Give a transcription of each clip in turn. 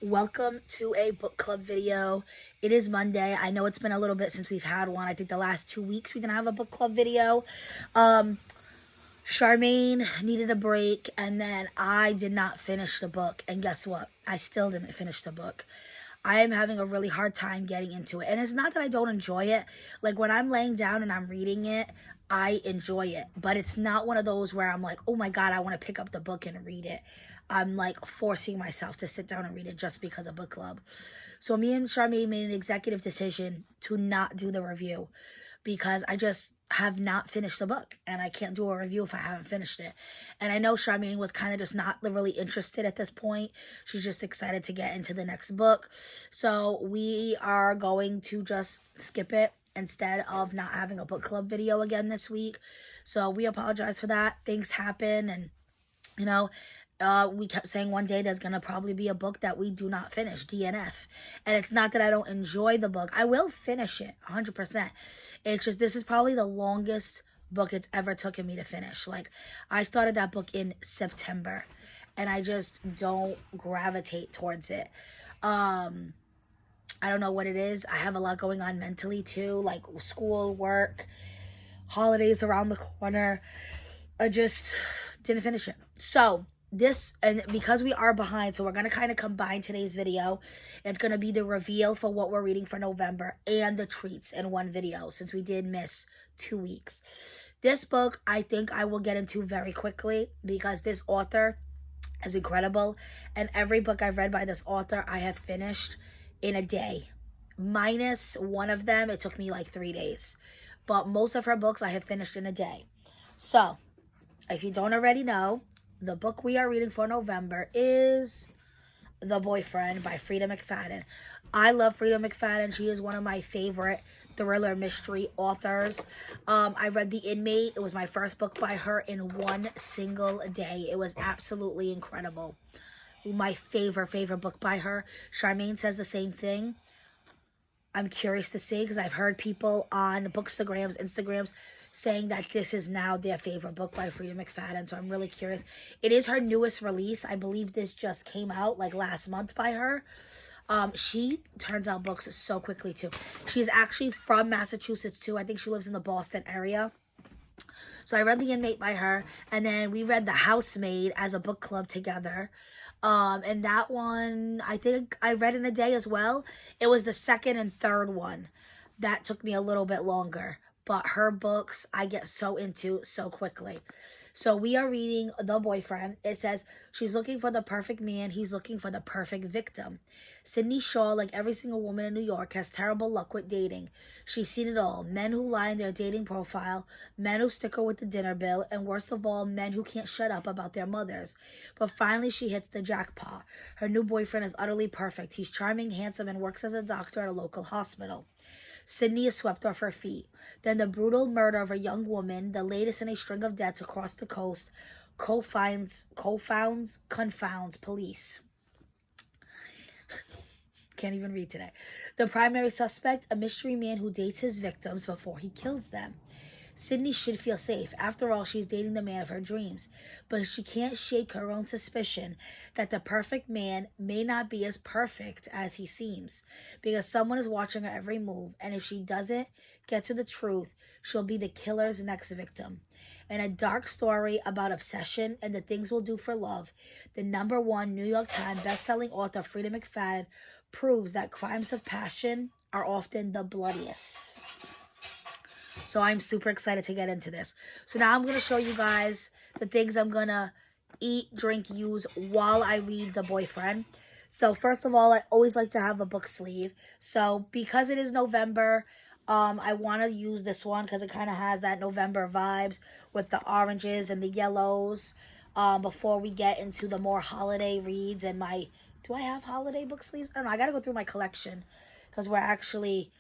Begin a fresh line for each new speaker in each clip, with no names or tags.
Welcome to a book club video. It is Monday. I know it's been a little bit since we've had one. I think the last 2 weeks we didn't have a book club video. Charmaine needed a break, and then I did not finish the book. And guess what? I still didn't finish the book. I am having a really hard time getting into it. And it's not that I don't enjoy it. Like, when I'm laying down and I'm reading it, I enjoy it. But it's not one of those where I'm like, oh my God, I want to pick up the book and read it. I'm like forcing myself to sit down and read it just because of book club. So me and Charmaine made an executive decision to not do the review because I just have not finished the book, and I can't do a review if I haven't finished it. And I know Charmaine was kind of just not really interested at this point. She's just excited to get into the next book. So we are going to just skip it instead of not having a book club video again this week. So we apologize for that. Things happen, and we kept saying one day there's going to probably be a book that we do not finish, DNF. And it's not that I don't enjoy the book. I will finish it, 100%. It's just this is probably the longest book it's ever taken me to finish. Like, I started that book in September, and I just don't gravitate towards it. I don't know what it is. I have a lot going on mentally, too, like school, work, holidays around the corner. I just didn't finish it. So and because we are behind, so we're going to kind of combine today's video. It's going to be the reveal for what we're reading for November and the treats in one video, since we did miss 2 weeks. This book, I think I will get into very quickly because this author is incredible. And every book I've read by this author, I have finished in a day. Minus one of them, it took me like 3 days. But most of her books I have finished in a day. So, if you don't already know, the book we are reading for November is The Boyfriend by Freida McFadden. I love Freida McFadden. She is one of my favorite thriller mystery authors. I read The Inmate. It was my first book by her in one single day. It was absolutely incredible. My favorite book by her. Charmaine says the same thing. I'm curious to see, because I've heard people on Bookstagrams, Instagrams, saying that this is now their favorite book by Freida McFadden, so I'm really curious. It is her newest release. I believe this just came out like last month by her. She turns out books so quickly too. She's actually from Massachusetts too. I think she lives in the Boston area. So I read The Inmate by her, and then we read The Housemaid as a book club together. And that one, I think I read in a day as well. It was the second and third one that took me a little bit longer. But her books, I get so into so quickly. So we are reading The Boyfriend. It says, she's looking for the perfect man. He's looking for the perfect victim. Sydney Shaw, like every single woman in New York, has terrible luck with dating. She's seen it all. Men who lie in their dating profile, men who stick her with the dinner bill, and worst of all, men who can't shut up about their mothers. But finally, she hits the jackpot. Her new boyfriend is utterly perfect. He's charming, handsome, and works as a doctor at a local hospital. Sydney is swept off her feet. Then the brutal murder of a young woman, the latest in a string of deaths across the coast, confounds police. Can't even read today. The primary suspect, a mystery man who dates his victims before he kills them. Sydney should feel safe. After all, she's dating the man of her dreams. But she can't shake her own suspicion that the perfect man may not be as perfect as he seems, because someone is watching her every move, and if she doesn't get to the truth, she'll be the killer's next victim. In a dark story about obsession and the things we'll do for love, the #1 New York Times bestselling author Freida McFadden proves that crimes of passion are often the bloodiest. So I'm super excited to get into this. So now I'm going to show you guys the things I'm going to eat, drink, use while I read The Boyfriend. So first of all, I always like to have a book sleeve. So because it is November, I want to use this one because it kind of has that November vibes with the oranges and the yellows. Before we get into the more holiday reads and do I have holiday book sleeves? I don't know. I got to go through my collection because we're actually...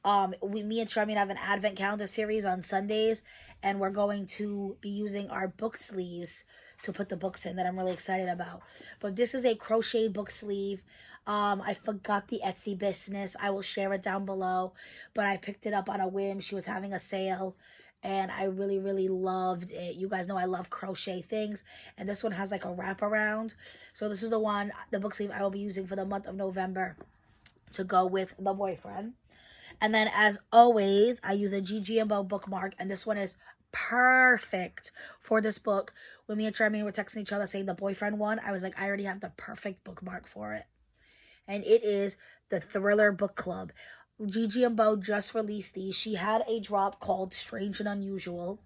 me and Charmaine have an advent calendar series on Sundays, and we're going to be using our book sleeves to put the books in that I'm really excited about. But this is a crocheted book sleeve. I forgot the Etsy business. I will share it down below, but I picked it up on a whim. She was having a sale, and I really, really loved it. You guys know I love crochet things, and this one has like a wraparound. So this is the book sleeve I will be using for the month of November to go with The Boyfriend. And then, as always, I use a GG&Bo bookmark, and this one is perfect for this book. When me and Charmaine were texting each other saying The Boyfriend one, I was like, I already have the perfect bookmark for it. And it is the Thriller Book Club. GG&Bo just released these. She had a drop called Strange and Unusual,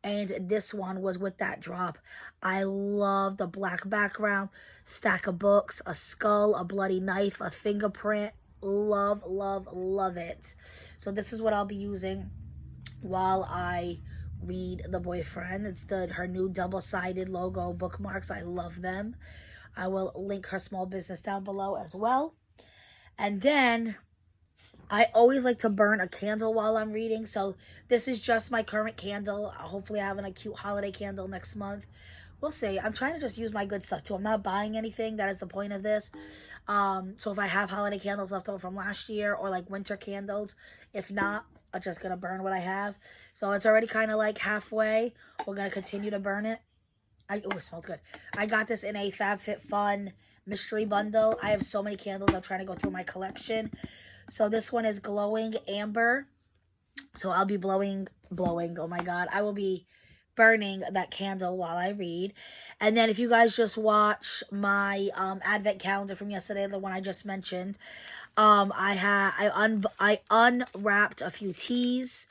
and this one was with that drop. I love the black background, stack of books, a skull, a bloody knife, a fingerprint. Love, love, love it. So this is what I'll be using while I read The Boyfriend. It's her new double-sided logo bookmarks. I love them. I will link her small business down below as well. And then I always like to burn a candle while I'm reading. So this is just my current candle. Hopefully I have a cute holiday candle next month. We'll see. I'm trying to just use my good stuff too. I'm not buying anything. That is the point of this. So if I have holiday candles left over from last year or like winter candles, if not, I'm just going to burn what I have. So it's already kind of like halfway. We're going to continue to burn it. Oh, it smells good. I got this in a FabFitFun mystery bundle. I have so many candles. I'm trying to go through my collection. So this one is Glowing Amber. So I'll be blowing, oh my God. I will be burning that candle while I read. And then if you guys just watch my advent calendar from yesterday, the one I just mentioned, I unwrapped a few teas.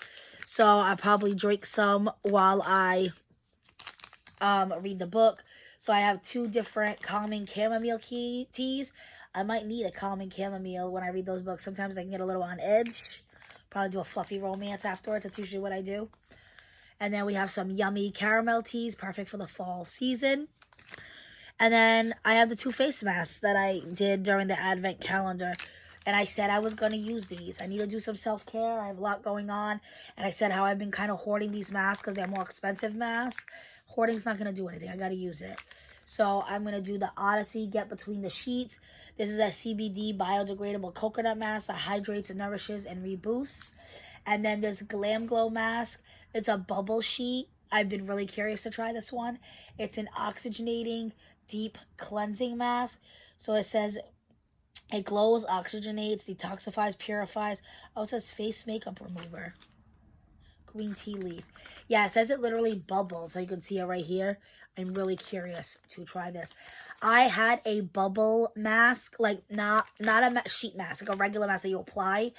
So I'll probably drink some while I read the book. So I have 2 different calming chamomile teas. I might need a calming chamomile when I read those books. Sometimes I can get a little on edge. Probably do a fluffy romance afterwards. That's usually what I do. And then we have some yummy caramel teas, perfect for the fall season. And then I have the 2 face masks that I did during the advent calendar. And I said I was going to use these. I need to do some self-care. I have a lot going on. And I said how I've been kind of hoarding these masks because they're more expensive masks. Hoarding's not going to do anything. I got to use it. So I'm going to do the Odyssey Get Between the Sheets. This is a CBD biodegradable coconut mask that hydrates, nourishes, and reboosts. And then this Glam Glow mask. It's a bubble sheet. I've been really curious to try this one. It's an oxygenating, deep cleansing mask. So it says it glows, oxygenates, detoxifies, purifies. Oh, it says face makeup remover. Green tea leaf. Yeah, it says it literally bubbles. So you can see it right here. I'm really curious to try this. I had a bubble mask, like not a sheet mask, like a regular mask that you apply.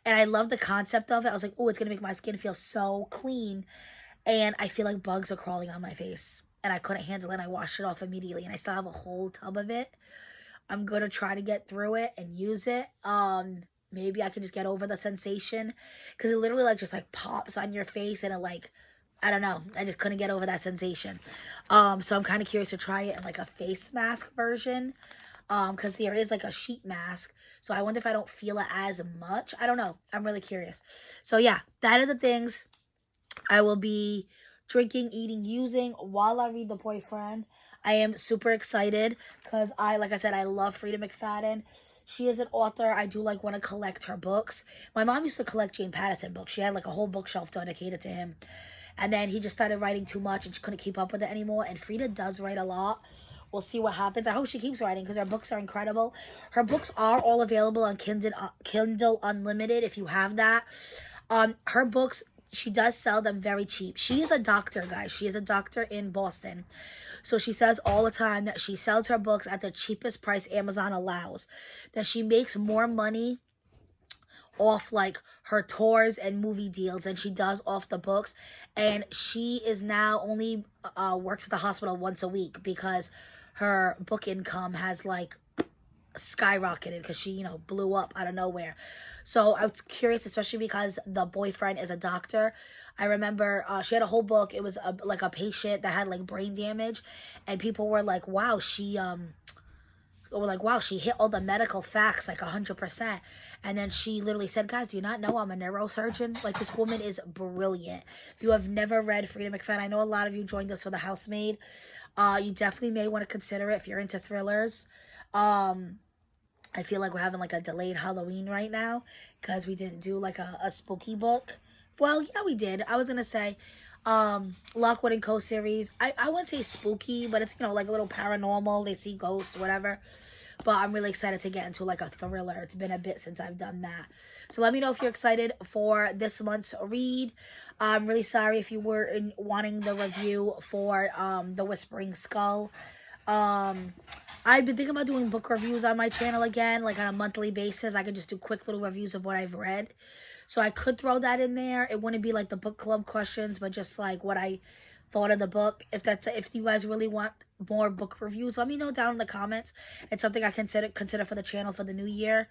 And I love the concept of it. I was like, oh, it's going to make my skin feel so clean. And I feel like bugs are crawling on my face. And I couldn't handle it. And I washed it off immediately. And I still have a whole tub of it. I'm going to try to get through it and use it. Maybe I can just get over the sensation. Because it literally just pops on your face. And it I don't know. I just couldn't get over that sensation. So I'm kind of curious to try it in a face mask version. Because there is a sheet mask. So I wonder if I don't feel it as much. I don't know. I'm really curious. So yeah, that are the things I will be drinking, eating, using while I read The Boyfriend. I am super excited because like I said, I love Frida McFadden. She is an author. I do want to collect her books. My mom used to collect Jane Patterson books. She had a whole bookshelf dedicated to him. And then he just started writing too much and she couldn't keep up with it anymore. And Frida does write a lot. We'll see what happens. I hope she keeps writing because her books are incredible. Her books are all available on Kindle Unlimited if you have that. Her books, she does sell them very cheap. She is a doctor, guys. She is a doctor in Boston. So she says all the time that she sells her books at the cheapest price Amazon allows. That she makes more money off her tours and movie deals than she does off the books. And she is now only works at the hospital once a week because her book income has skyrocketed because she blew up out of nowhere. So I was curious, especially because The Boyfriend is a doctor. I remember she had a whole book. It was a patient that had brain damage, and people were like, wow, she hit all the medical facts 100%. And then she literally said, guys, do you not know I'm a neurosurgeon? This woman is brilliant. If you have never read Frida McFadden, I know a lot of you joined us for The Housemaid. You definitely may want to consider it if you're into thrillers. I feel like we're having a delayed Halloween right now because we didn't do a spooky book Well, yeah, we did. I was gonna say, Lockwood and Co. series. I wouldn't say spooky, but it's, like a little paranormal. They see ghosts, whatever. But I'm really excited to get into like a thriller. It's been a bit since I've done that. So let me know if you're excited for this month's read. I'm really sorry if you were wanting the review for The Whispering Skull. I've been thinking about doing book reviews on my channel again, like on a monthly basis. I could just do quick little reviews of what I've read. So I could throw that in there. It wouldn't be like the book club questions, but just like what I thought of the book. If you guys really want more book reviews, let me know down in the comments. It's something I consider for the channel for the new year.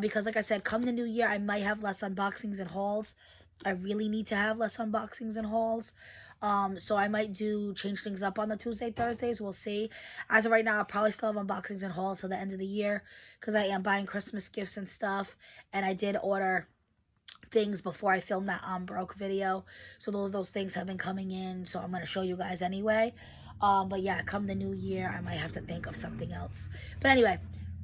Because like I said, come the new year, I might have less unboxings and hauls. I really need to have less unboxings and hauls. So I might change things up on the Tuesday, Thursdays. We'll see. As of right now, I'll probably still have unboxings and hauls till the end of the year because I am buying Christmas gifts and stuff. And I did order things before I filmed that broke video. So those things have been coming in. So I'm going to show you guys anyway. But yeah, come the new year, I might have to think of something else. But anyway,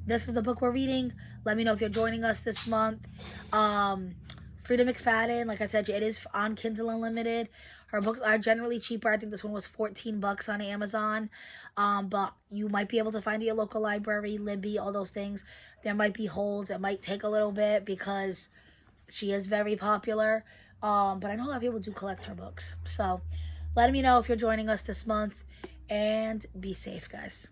this is the book we're reading. Let me know if you're joining us this month. Frida McFadden, like I said, it is on Kindle Unlimited. Her books are generally cheaper. I think this one was $14 on Amazon. But you might be able to find it at your local library, Libby, all those things. There might be holds. It might take a little bit because she is very popular. But I know a lot of people do collect her books. So let me know if you're joining us this month. And be safe, guys.